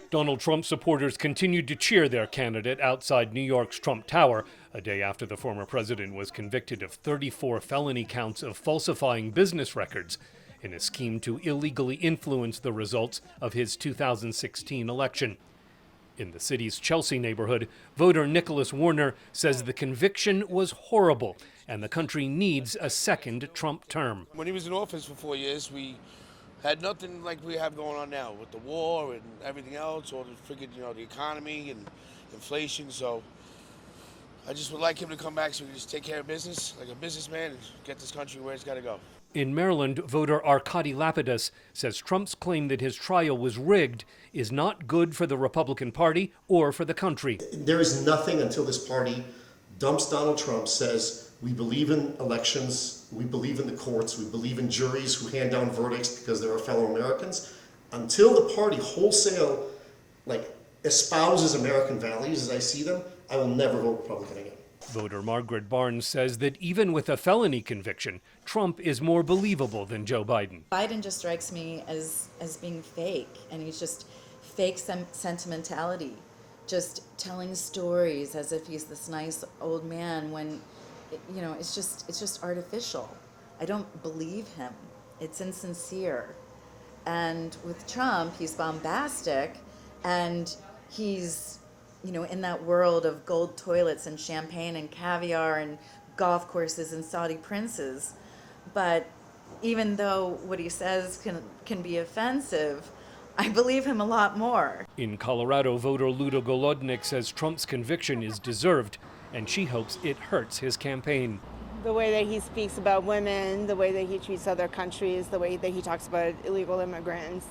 Donald Trump supporters continued to cheer their candidate outside New York's Trump Tower, a day after the former president was convicted of 34 felony counts of falsifying business records in a scheme to illegally influence the results of his 2016 election. In the city's Chelsea neighborhood, voter Nicholas Warner says the conviction was horrible and the country needs a second Trump term. When he was in office for 4 years, we had nothing like we have going on now with the war and everything else, or the economy and inflation. So I just would like him to come back so we can just take care of business like a businessman and get this country where it's got to go. In Maryland, voter Arkady Lapidus says Trump's claim that his trial was rigged is not good for the Republican Party or for the country. There is nothing until this party dumps Donald Trump, says we believe in elections, we believe in the courts, we believe in juries who hand down verdicts because they're our fellow Americans. Until the party wholesale espouses American values as I see them, I will never vote Republican again. Voter Margaret Barnes says that even with a felony conviction, Trump is more believable than Joe Biden. Biden just strikes me as being fake, and he's just fake sentimentality, just telling stories as if he's this nice old man when, it's just artificial. I don't believe him. It's insincere. And with Trump, he's bombastic, and he's in that world of gold toilets and champagne and caviar and golf courses and Saudi princes. But even though what he says can be offensive, I believe him a lot more. In Colorado, voter Luda Golodnik says Trump's conviction is deserved, and she hopes it hurts his campaign. The way that he speaks about women, the way that he treats other countries, the way that he talks about illegal immigrants,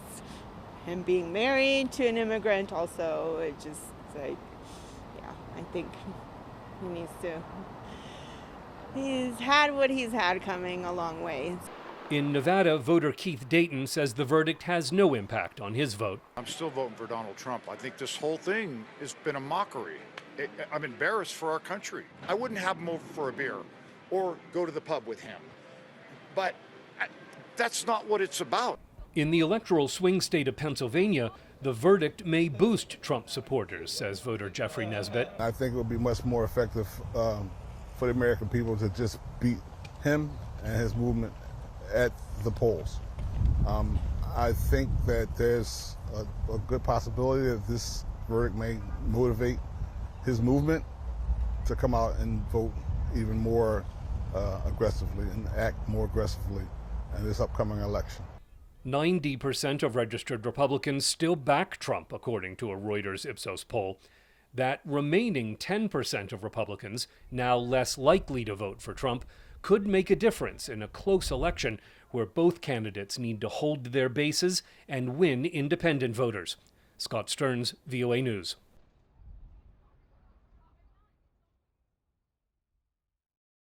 him being married to an immigrant also, it just I think he needs to. He's had what he's had coming a long way. In Nevada, voter Keith Dayton says the verdict has no impact on his vote. I'm still voting for Donald Trump. I think this whole thing has been a mockery. I'm embarrassed for our country. I wouldn't have him over for a beer or go to the pub with him. But that's not what it's about. In the electoral swing state of Pennsylvania, the verdict may boost Trump supporters, says voter Jeffrey Nesbitt. I think it would be much more effective for the American people to just beat him and his movement at the polls. I think that there's a good possibility that this verdict may motivate his movement to come out and vote even more aggressively and act more aggressively in this upcoming election. 90% of registered Republicans still back Trump, according to a Reuters Ipsos poll. That remaining 10% of Republicans, now less likely to vote for Trump, could make a difference in a close election where both candidates need to hold their bases and win independent voters. Scott Stearns, VOA News.